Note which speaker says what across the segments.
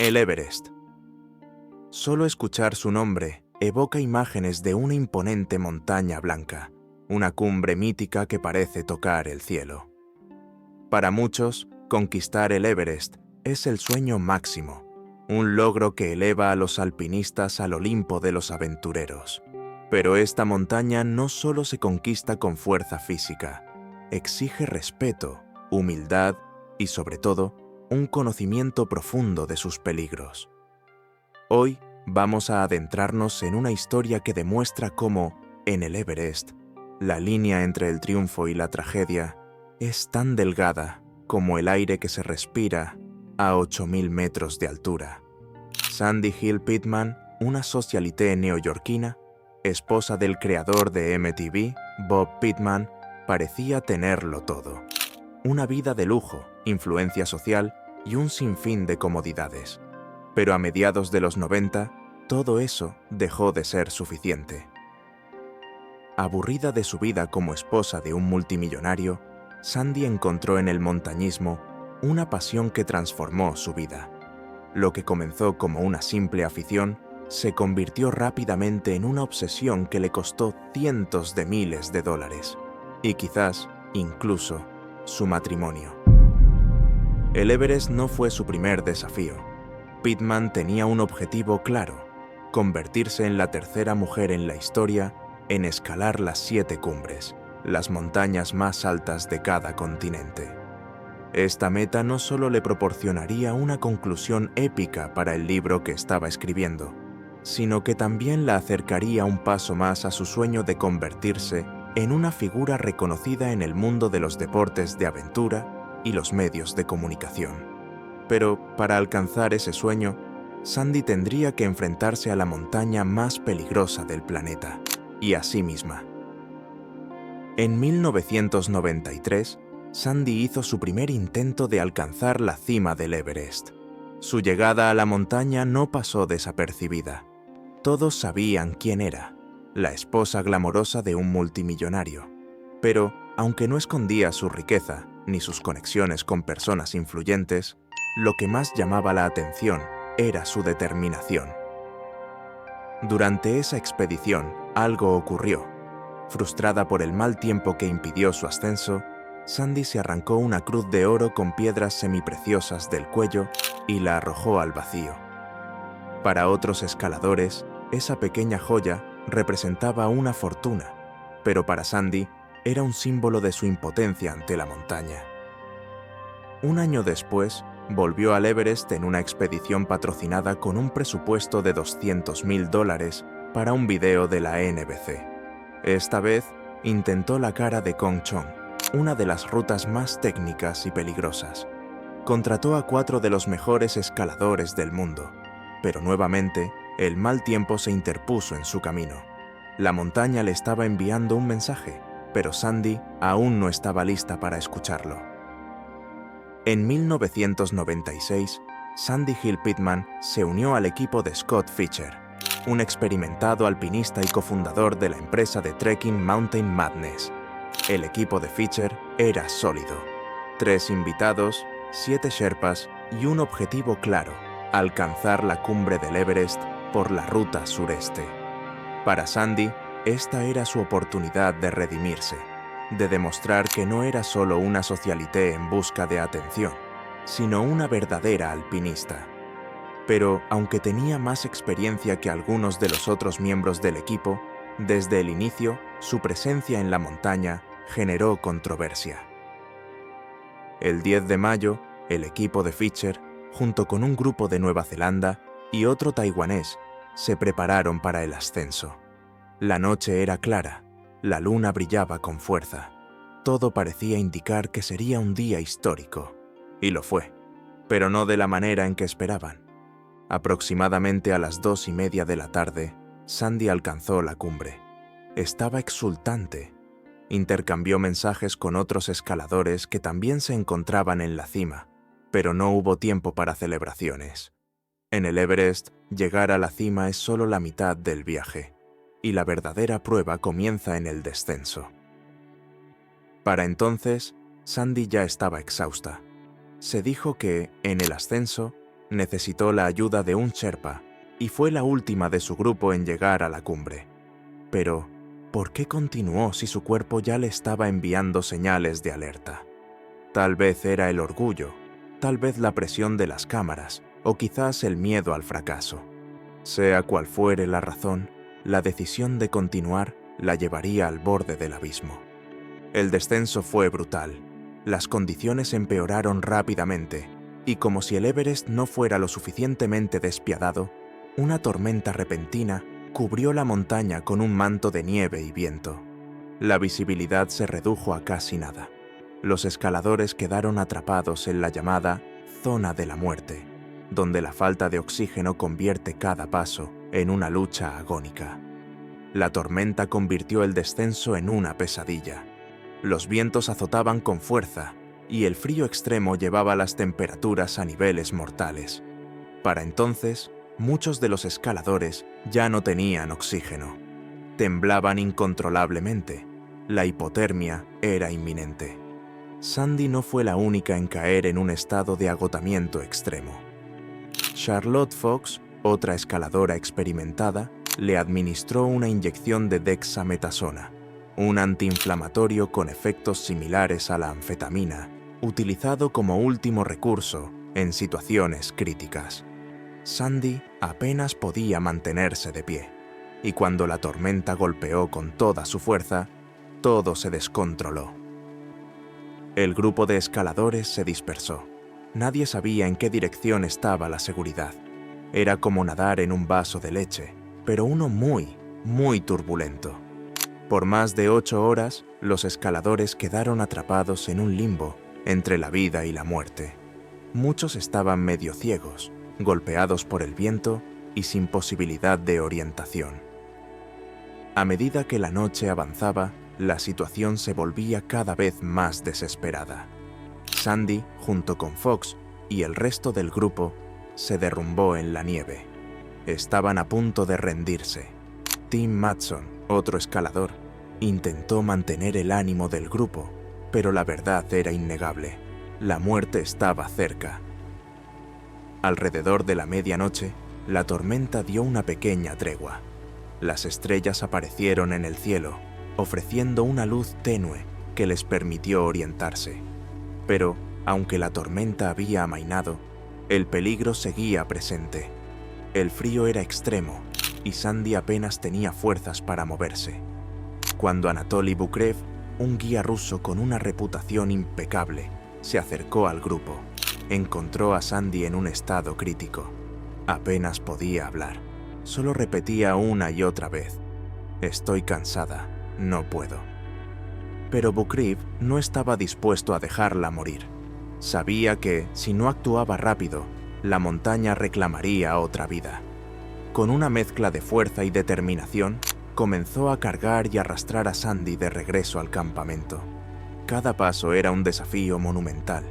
Speaker 1: El Everest. Solo escuchar su nombre evoca imágenes de una imponente montaña blanca, una cumbre mítica que parece tocar el cielo. Para muchos, conquistar el Everest es el sueño máximo, un logro que eleva a los alpinistas al Olimpo de los aventureros. Pero esta montaña no solo se conquista con fuerza física, exige respeto, humildad y, sobre todo, un conocimiento profundo de sus peligros. Hoy vamos a adentrarnos en una historia que demuestra cómo, en el Everest, la línea entre el triunfo y la tragedia es tan delgada como el aire que se respira a 8.000 metros de altura. Sandy Hill Pittman, una socialité neoyorquina, esposa del creador de MTV, Bob Pittman, parecía tenerlo todo. Una vida de lujo, influencia social y un sinfín de comodidades. Pero a mediados de los 90, todo eso dejó de ser suficiente. Aburrida de su vida como esposa de un multimillonario, Sandy encontró en el montañismo una pasión que transformó su vida. Lo que comenzó como una simple afición se convirtió rápidamente en una obsesión que le costó cientos de miles de dólares y quizás, incluso, su matrimonio. El Everest no fue su primer desafío. Pittman tenía un objetivo claro: convertirse en la tercera mujer en la historia en escalar las 7 cumbres, las montañas más altas de cada continente. Esta meta no solo le proporcionaría una conclusión épica para el libro que estaba escribiendo, sino que también la acercaría un paso más a su sueño de convertirse en una figura reconocida en el mundo de los deportes de aventura y los medios de comunicación. Pero para alcanzar ese sueño, Sandy tendría que enfrentarse a la montaña más peligrosa del planeta, y a sí misma. En 1993, Sandy hizo su primer intento de alcanzar la cima del Everest. Su llegada a la montaña no pasó desapercibida. Todos sabían quién era, la esposa glamorosa de un multimillonario. Pero, aunque no escondía su riqueza ni sus conexiones con personas influyentes, lo que más llamaba la atención era su determinación. Durante esa expedición, algo ocurrió. Frustrada por el mal tiempo que impidió su ascenso, Sandy se arrancó una cruz de oro con piedras semipreciosas del cuello y la arrojó al vacío. Para otros escaladores, esa pequeña joya representaba una fortuna, pero para Sandy era un símbolo de su impotencia ante la montaña. Un año después, volvió al Everest en una expedición patrocinada con un presupuesto de $200.000 para un video de la NBC. Esta vez, intentó la cara de Kong Chong, una de las rutas más técnicas y peligrosas. Contrató a 4 de los mejores escaladores del mundo, pero nuevamente, el mal tiempo se interpuso en su camino. La montaña le estaba enviando un mensaje, pero Sandy aún no estaba lista para escucharlo. En 1996, Sandy Hill Pittman se unió al equipo de Scott Fischer, un experimentado alpinista y cofundador de la empresa de trekking Mountain Madness. El equipo de Fischer era sólido: 3 invitados, 7 sherpas y un objetivo claro: alcanzar la cumbre del Everest por la ruta sureste. Para Sandy, esta era su oportunidad de redimirse, de demostrar que no era solo una socialité en busca de atención, sino una verdadera alpinista. Pero, aunque tenía más experiencia que algunos de los otros miembros del equipo, desde el inicio, su presencia en la montaña generó controversia. El 10 de mayo, el equipo de Fischer, junto con un grupo de Nueva Zelanda y otro taiwanés, se prepararon para el ascenso. La noche era clara, la luna brillaba con fuerza. Todo parecía indicar que sería un día histórico. Y lo fue, pero no de la manera en que esperaban. Aproximadamente a las 2:30 de la tarde, Sandy alcanzó la cumbre. Estaba exultante. Intercambió mensajes con otros escaladores que también se encontraban en la cima, pero no hubo tiempo para celebraciones. En el Everest, llegar a la cima es solo la mitad del viaje, y la verdadera prueba comienza en el descenso. Para entonces, Sandy ya estaba exhausta. Se dijo que, en el ascenso, Necesitó la ayuda de un Sherpa y fue la última de su grupo en llegar a la cumbre. Pero, ¿por qué continuó si su cuerpo ya le estaba enviando señales de alerta? Tal vez era el orgullo, tal vez la presión de las cámaras, o quizás el miedo al fracaso. Sea cual fuere la razón, la decisión de continuar la llevaría al borde del abismo. El descenso fue brutal. Las condiciones empeoraron rápidamente, y como si el Everest no fuera lo suficientemente despiadado, una tormenta repentina cubrió la montaña con un manto de nieve y viento. La visibilidad se redujo a casi nada. Los escaladores quedaron atrapados en la llamada zona de la muerte, donde la falta de oxígeno convierte cada paso en una lucha agónica. La tormenta convirtió el descenso en una pesadilla. Los vientos azotaban con fuerza y el frío extremo llevaba las temperaturas a niveles mortales. Para entonces, muchos de los escaladores ya no tenían oxígeno. Temblaban incontrolablemente. La hipotermia era inminente. Sandy no fue la única en caer en un estado de agotamiento extremo. Charlotte Fox, otra escaladora experimentada, le administró una inyección de dexametasona, un antiinflamatorio con efectos similares a la anfetamina, utilizado como último recurso en situaciones críticas. Sandy apenas podía mantenerse de pie, y cuando la tormenta golpeó con toda su fuerza, todo se descontroló. El grupo de escaladores se dispersó. Nadie sabía en qué dirección estaba la seguridad. Era como nadar en un vaso de leche, pero uno muy, muy turbulento. Por más de 8 horas, los escaladores quedaron atrapados en un limbo entre la vida y la muerte. Muchos estaban medio ciegos, golpeados por el viento y sin posibilidad de orientación. A medida que la noche avanzaba, la situación se volvía cada vez más desesperada. Sandy, junto con Fox y el resto del grupo, se derrumbó en la nieve. Estaban a punto de rendirse. Tim Matson, otro escalador, intentó mantener el ánimo del grupo, pero la verdad era innegable. La muerte estaba cerca. Alrededor de la medianoche, la tormenta dio una pequeña tregua. Las estrellas aparecieron en el cielo, ofreciendo una luz tenue que les permitió orientarse. Pero, aunque la tormenta había amainado, el peligro seguía presente. El frío era extremo y Sandy apenas tenía fuerzas para moverse. Cuando Anatoly Bukrev, un guía ruso con una reputación impecable, se acercó al grupo, encontró a Sandy en un estado crítico. Apenas podía hablar. Solo repetía una y otra vez: «Estoy cansada, no puedo». Pero Bukrev no estaba dispuesto a dejarla morir. Sabía que, si no actuaba rápido, la montaña reclamaría otra vida. Con una mezcla de fuerza y determinación, comenzó a cargar y arrastrar a Sandy de regreso al campamento. Cada paso era un desafío monumental.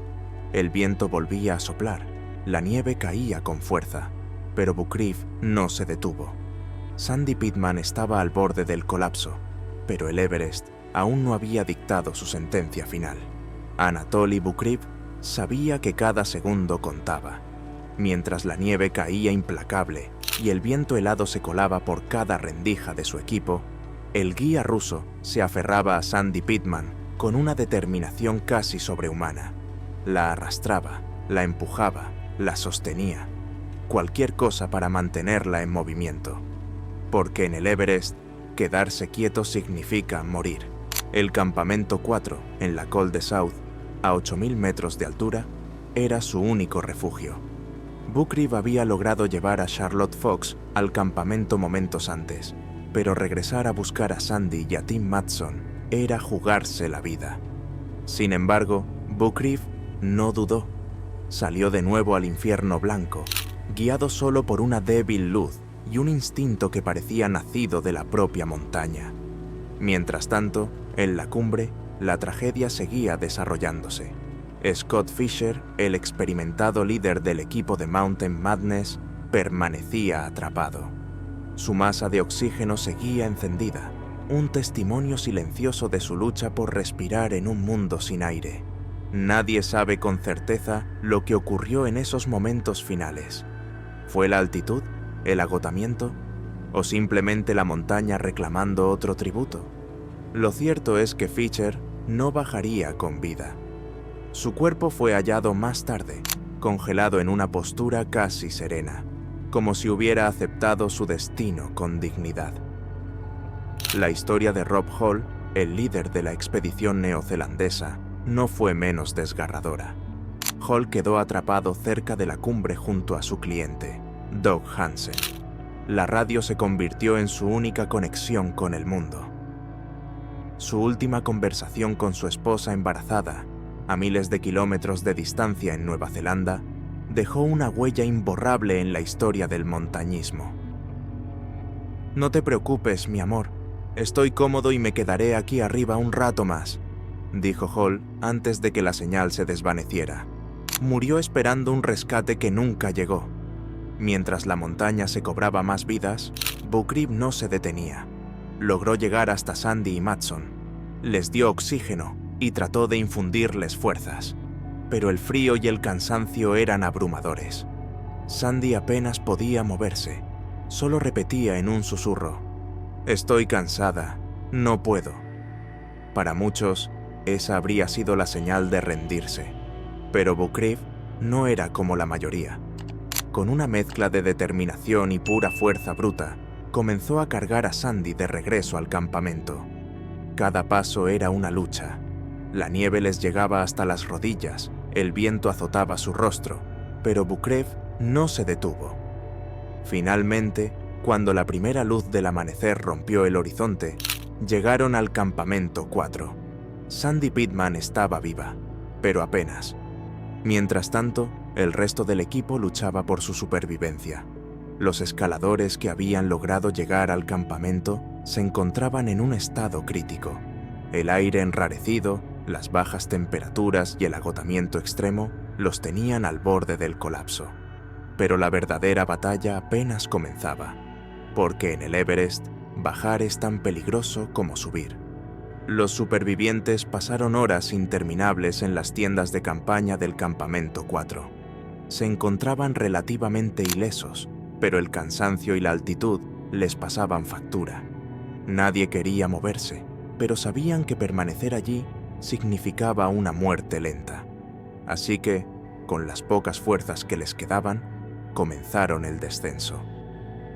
Speaker 1: El viento volvía a soplar, la nieve caía con fuerza, pero Bukrev no se detuvo. Sandy Pittman estaba al borde del colapso, pero el Everest aún no había dictado su sentencia final. Anatoly Bukrev sabía que cada segundo contaba. Mientras la nieve caía implacable y el viento helado se colaba por cada rendija de su equipo, el guía ruso se aferraba a Sandy Pittman con una determinación casi sobrehumana. La arrastraba, la empujaba, la sostenía. Cualquier cosa para mantenerla en movimiento. Porque en el Everest, quedarse quieto significa morir. El campamento 4, en la Col de South, a 8.000 metros de altura, era su único refugio. Bukrev había logrado llevar a Charlotte Fox al campamento momentos antes, pero regresar a buscar a Sandy y a Tim Matson era jugarse la vida. Sin embargo, Bukrev no dudó. Salió de nuevo al infierno blanco, guiado solo por una débil luz y un instinto que parecía nacido de la propia montaña. Mientras tanto, en la cumbre, la tragedia seguía desarrollándose. Scott Fisher, el experimentado líder del equipo de Mountain Madness, permanecía atrapado. Su masa de oxígeno seguía encendida, un testimonio silencioso de su lucha por respirar en un mundo sin aire. Nadie sabe con certeza lo que ocurrió en esos momentos finales. ¿Fue la altitud? ¿El agotamiento? ¿O simplemente la montaña reclamando otro tributo? Lo cierto es que Fisher no bajaría con vida. Su cuerpo fue hallado más tarde, congelado en una postura casi serena, como si hubiera aceptado su destino con dignidad. La historia de Rob Hall, el líder de la expedición neozelandesa, no fue menos desgarradora. Hall quedó atrapado cerca de la cumbre junto a su cliente, Doug Hansen. La radio se convirtió en su única conexión con el mundo. Su última conversación con su esposa embarazada, a miles de kilómetros de distancia en Nueva Zelanda, dejó una huella imborrable en la historia del montañismo. «No te preocupes, mi amor. Estoy cómodo y me quedaré aquí arriba un rato más», dijo Hall antes de que la señal se desvaneciera. Murió esperando un rescate que nunca llegó. Mientras la montaña se cobraba más vidas, Bucrib no se detenía. Logró llegar hasta Sandy y Matson. Les dio oxígeno y trató de infundirles fuerzas. Pero el frío y el cansancio eran abrumadores. Sandy apenas podía moverse. Solo repetía en un susurro: «Estoy cansada, no puedo». Para muchos, esa habría sido la señal de rendirse. Pero Bucrib no era como la mayoría. Con una mezcla de determinación y pura fuerza bruta, comenzó a cargar a Sandy de regreso al campamento. Cada paso era una lucha. La nieve les llegaba hasta las rodillas, el viento azotaba su rostro, pero Bucrib no se detuvo. Finalmente, cuando la primera luz del amanecer rompió el horizonte, llegaron al campamento 4. Sandy Pitman estaba viva, pero apenas. Mientras tanto, el resto del equipo luchaba por su supervivencia. Los escaladores que habían logrado llegar al campamento se encontraban en un estado crítico. El aire enrarecido, las bajas temperaturas y el agotamiento extremo los tenían al borde del colapso. Pero la verdadera batalla apenas comenzaba, porque en el Everest, bajar es tan peligroso como subir. Los supervivientes pasaron horas interminables en las tiendas de campaña del campamento 4. Se encontraban relativamente ilesos, pero el cansancio y la altitud les pasaban factura. Nadie quería moverse, pero sabían que permanecer allí significaba una muerte lenta. Así que, con las pocas fuerzas que les quedaban, comenzaron el descenso.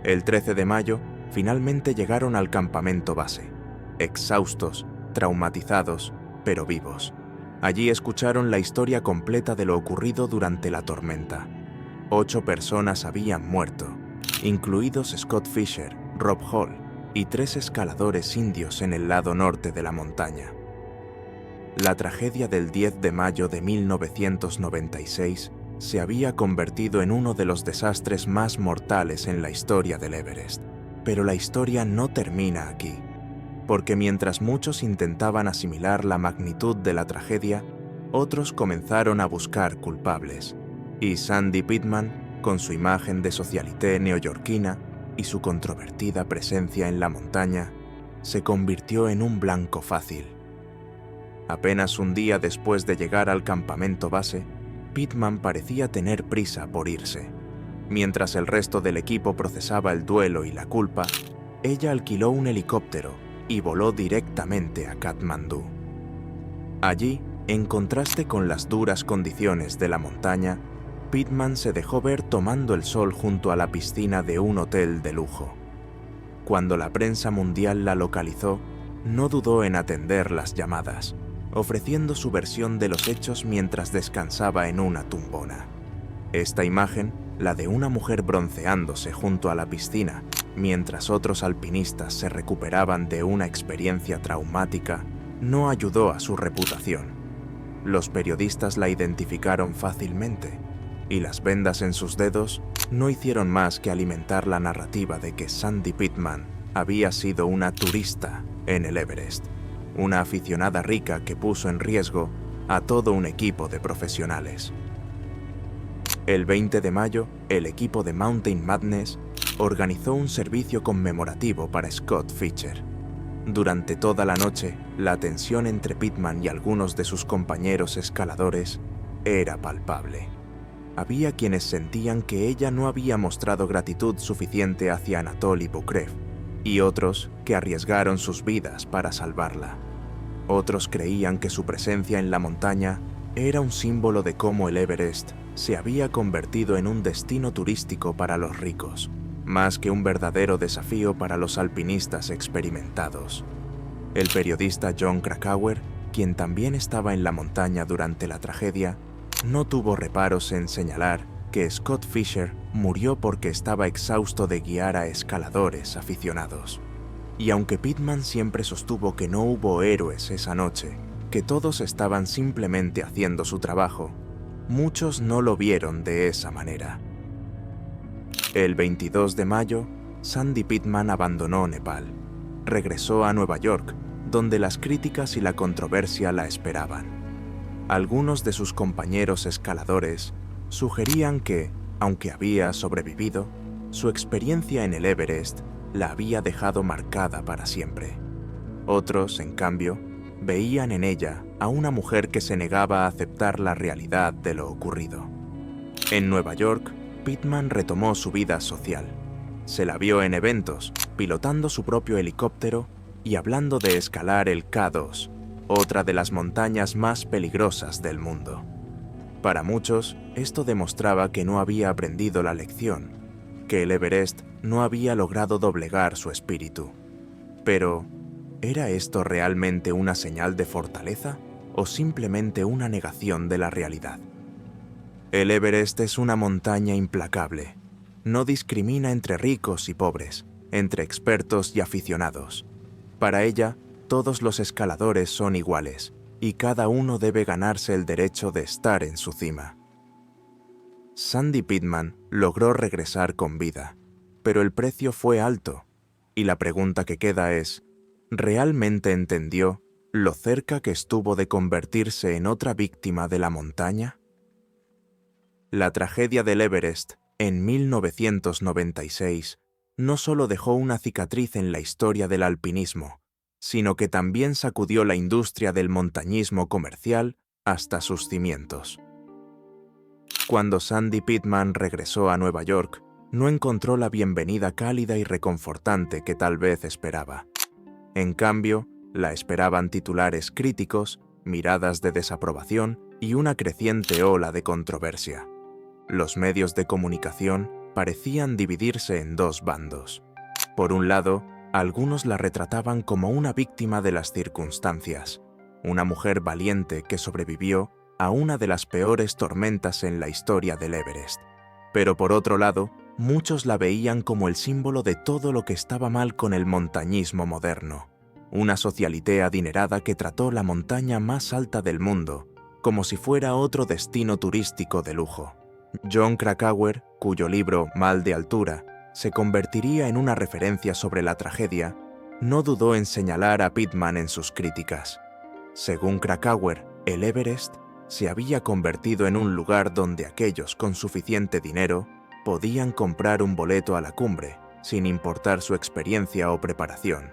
Speaker 1: El 13 de mayo, finalmente llegaron al campamento base, exhaustos, traumatizados, pero vivos. Allí escucharon la historia completa de lo ocurrido durante la tormenta. 8 personas habían muerto, incluidos Scott Fisher, Rob Hall y 3 escaladores indios en el lado norte de la montaña. La tragedia del 10 de mayo de 1996 se había convertido en uno de los desastres más mortales en la historia del Everest. Pero la historia no termina aquí, porque mientras muchos intentaban asimilar la magnitud de la tragedia, otros comenzaron a buscar culpables, y Sandy Pitman, con su imagen de socialité neoyorquina y su controvertida presencia en la montaña, se convirtió en un blanco fácil. Apenas un día después de llegar al campamento base, Pitman parecía tener prisa por irse. Mientras el resto del equipo procesaba el duelo y la culpa, ella alquiló un helicóptero y voló directamente a Katmandú. Allí, en contraste con las duras condiciones de la montaña, Pitman se dejó ver tomando el sol junto a la piscina de un hotel de lujo. Cuando la prensa mundial la localizó, no dudó en atender las llamadas, ofreciendo su versión de los hechos mientras descansaba en una tumbona. Esta imagen, la de una mujer bronceándose junto a la piscina, mientras otros alpinistas se recuperaban de una experiencia traumática, no ayudó a su reputación. Los periodistas la identificaron fácilmente, y las vendas en sus dedos no hicieron más que alimentar la narrativa de que Sandy Pitman había sido una turista en el Everest, una aficionada rica que puso en riesgo a todo un equipo de profesionales. El 20 de mayo, el equipo de Mountain Madness organizó un servicio conmemorativo para Scott Fisher. Durante toda la noche, la tensión entre Pittman y algunos de sus compañeros escaladores era palpable. Había quienes sentían que ella no había mostrado gratitud suficiente hacia Anatoly Bukrev, y otros que arriesgaron sus vidas para salvarla. Otros creían que su presencia en la montaña era un símbolo de cómo el Everest se había convertido en un destino turístico para los ricos, más que un verdadero desafío para los alpinistas experimentados. El periodista Jon Krakauer, quien también estaba en la montaña durante la tragedia, no tuvo reparos en señalar que Scott Fisher murió porque estaba exhausto de guiar a escaladores aficionados. Y aunque Pittman siempre sostuvo que no hubo héroes esa noche, que todos estaban simplemente haciendo su trabajo, muchos no lo vieron de esa manera. El 22 de mayo, Sandy Pittman abandonó Nepal. Regresó a Nueva York, donde las críticas y la controversia la esperaban. Algunos de sus compañeros escaladores sugerían que, aunque había sobrevivido, su experiencia en el Everest la había dejado marcada para siempre. Otros, en cambio, veían en ella a una mujer que se negaba a aceptar la realidad de lo ocurrido. En Nueva York, Pittman retomó su vida social. Se la vio en eventos, pilotando su propio helicóptero y hablando de escalar el K2, otra de las montañas más peligrosas del mundo. Para muchos, esto demostraba que no había aprendido la lección, que el Everest no había logrado doblegar su espíritu. Pero, ¿era esto realmente una señal de fortaleza o simplemente una negación de la realidad? El Everest es una montaña implacable. No discrimina entre ricos y pobres, entre expertos y aficionados. Para ella, todos los escaladores son iguales, y cada uno debe ganarse el derecho de estar en su cima. Sandy Pittman logró regresar con vida, pero el precio fue alto, y la pregunta que queda es, ¿realmente entendió lo cerca que estuvo de convertirse en otra víctima de la montaña? La tragedia del Everest, en 1996, no solo dejó una cicatriz en la historia del alpinismo, sino que también sacudió la industria del montañismo comercial hasta sus cimientos. Cuando Sandy Pittman regresó a Nueva York, no encontró la bienvenida cálida y reconfortante que tal vez esperaba. En cambio, la esperaban titulares críticos, miradas de desaprobación y una creciente ola de controversia. Los medios de comunicación parecían dividirse en dos bandos. Por un lado, algunos la retrataban como una víctima de las circunstancias, una mujer valiente que sobrevivió a una de las peores tormentas en la historia del Everest. Pero por otro lado, muchos la veían como el símbolo de todo lo que estaba mal con el montañismo moderno, una socialité adinerada que trató la montaña más alta del mundo como si fuera otro destino turístico de lujo. Jon Krakauer, cuyo libro Mal de altura se convertiría en una referencia sobre la tragedia, no dudó en señalar a Pittman en sus críticas. Según Krakauer, el Everest se había convertido en un lugar donde aquellos con suficiente dinero podían comprar un boleto a la cumbre, sin importar su experiencia o preparación.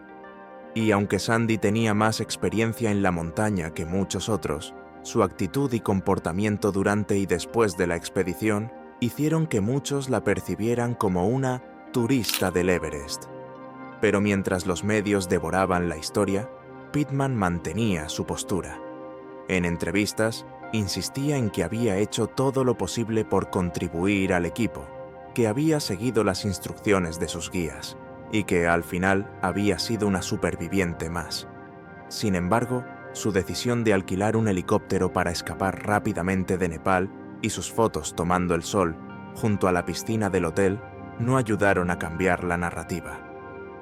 Speaker 1: Y aunque Sandy tenía más experiencia en la montaña que muchos otros, su actitud y comportamiento durante y después de la expedición hicieron que muchos la percibieran como una turista del Everest. Pero mientras los medios devoraban la historia, Pittman mantenía su postura. En entrevistas, insistía en que había hecho todo lo posible por contribuir al equipo, que había seguido las instrucciones de sus guías y que al final había sido una superviviente más. Sin embargo, su decisión de alquilar un helicóptero para escapar rápidamente de Nepal y sus fotos tomando el sol junto a la piscina del hotel no ayudaron a cambiar la narrativa.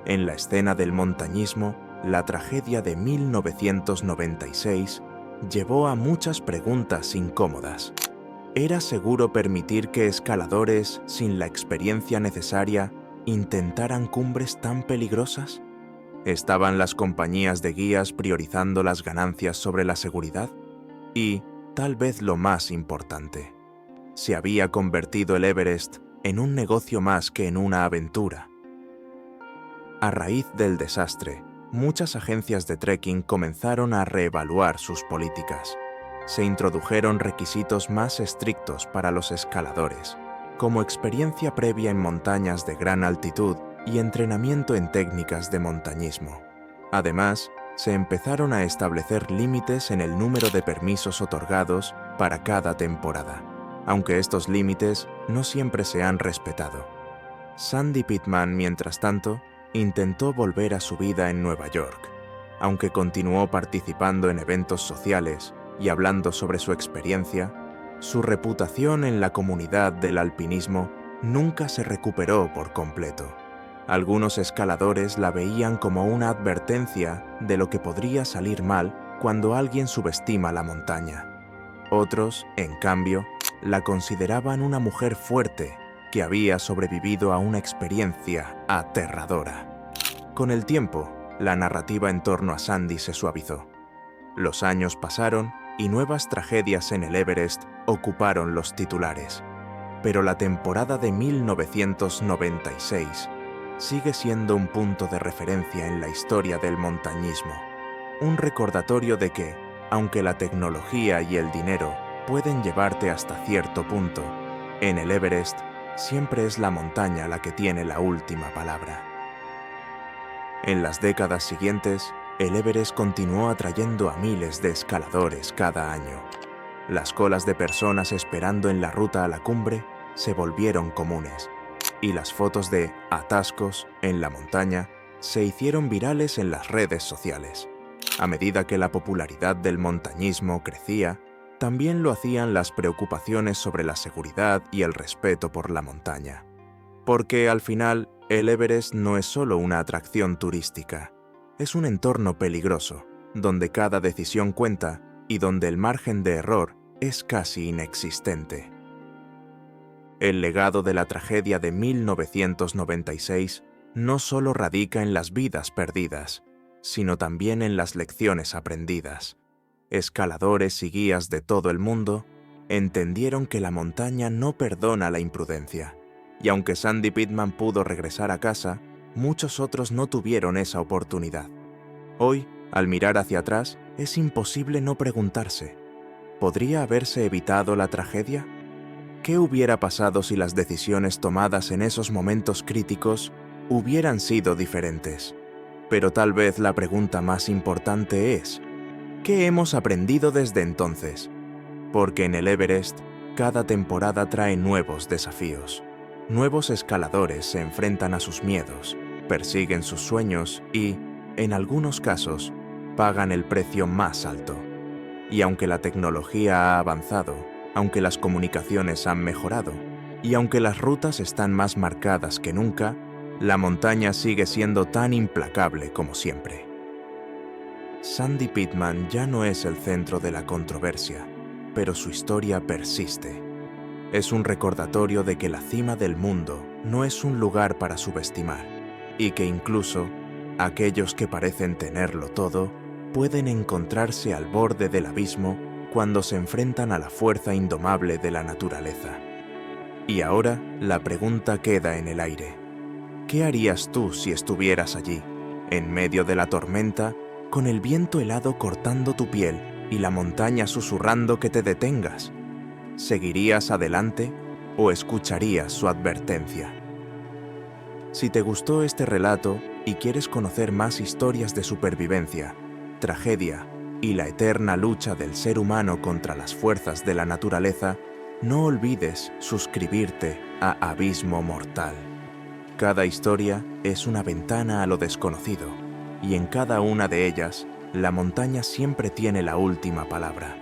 Speaker 1: En la escena del montañismo, la tragedia de 1996 llevó a muchas preguntas incómodas. ¿Era seguro permitir que escaladores sin la experiencia necesaria intentaran cumbres tan peligrosas? ¿Estaban las compañías de guías priorizando las ganancias sobre la seguridad? Y, tal vez lo más importante, ¿se había convertido el Everest en un negocio más que en una aventura? A raíz del desastre, muchas agencias de trekking comenzaron a reevaluar sus políticas. Se introdujeron requisitos más estrictos para los escaladores, como experiencia previa en montañas de gran altitud y entrenamiento en técnicas de montañismo. Además, se empezaron a establecer límites en el número de permisos otorgados para cada temporada, aunque estos límites no siempre se han respetado. Sandy Pittman, mientras tanto, intentó volver a su vida en Nueva York, aunque continuó participando en eventos sociales y hablando sobre su experiencia. Su reputación en la comunidad del alpinismo nunca se recuperó por completo. Algunos escaladores la veían como una advertencia de lo que podría salir mal cuando alguien subestima la montaña. Otros, en cambio, la consideraban una mujer fuerte que había sobrevivido a una experiencia aterradora. Con el tiempo, la narrativa en torno a Sandy se suavizó. Los años pasaron y nuevas tragedias en el Everest ocuparon los titulares. Pero la temporada de 1996 sigue siendo un punto de referencia en la historia del montañismo. Un recordatorio de que, aunque la tecnología y el dinero pueden llevarte hasta cierto punto, en el Everest siempre es la montaña la que tiene la última palabra. En las décadas siguientes, el Everest continuó atrayendo a miles de escaladores cada año. Las colas de personas esperando en la ruta a la cumbre se volvieron comunes, y las fotos de atascos en la montaña se hicieron virales en las redes sociales. A medida que la popularidad del montañismo crecía, también lo hacían las preocupaciones sobre la seguridad y el respeto por la montaña. Porque al final, el Everest no es solo una atracción turística, es un entorno peligroso, donde cada decisión cuenta y donde el margen de error es casi inexistente. El legado de la tragedia de 1996 no solo radica en las vidas perdidas, sino también en las lecciones aprendidas. Escaladores y guías de todo el mundo entendieron que la montaña no perdona la imprudencia, y aunque Sandy Pittman pudo regresar a casa, muchos otros no tuvieron esa oportunidad. Hoy, al mirar hacia atrás, es imposible no preguntarse, ¿podría haberse evitado la tragedia? ¿Qué hubiera pasado si las decisiones tomadas en esos momentos críticos hubieran sido diferentes? Pero tal vez la pregunta más importante es, ¿qué hemos aprendido desde entonces? Porque en el Everest, cada temporada trae nuevos desafíos. Nuevos escaladores se enfrentan a sus miedos, persiguen sus sueños y, en algunos casos, pagan el precio más alto. Y aunque la tecnología ha avanzado, aunque las comunicaciones han mejorado, y aunque las rutas están más marcadas que nunca, la montaña sigue siendo tan implacable como siempre. Sandy Pittman ya no es el centro de la controversia, pero su historia persiste. Es un recordatorio de que la cima del mundo no es un lugar para subestimar, y que incluso aquellos que parecen tenerlo todo pueden encontrarse al borde del abismo cuando se enfrentan a la fuerza indomable de la naturaleza. Y ahora la pregunta queda en el aire. ¿Qué harías tú si estuvieras allí, en medio de la tormenta, con el viento helado cortando tu piel y la montaña susurrando que te detengas? ¿Seguirías adelante o escucharías su advertencia? Si te gustó este relato y quieres conocer más historias de supervivencia, tragedia y la eterna lucha del ser humano contra las fuerzas de la naturaleza, no olvides suscribirte a Abismo Mortal. Cada historia es una ventana a lo desconocido, y en cada una de ellas, la montaña siempre tiene la última palabra.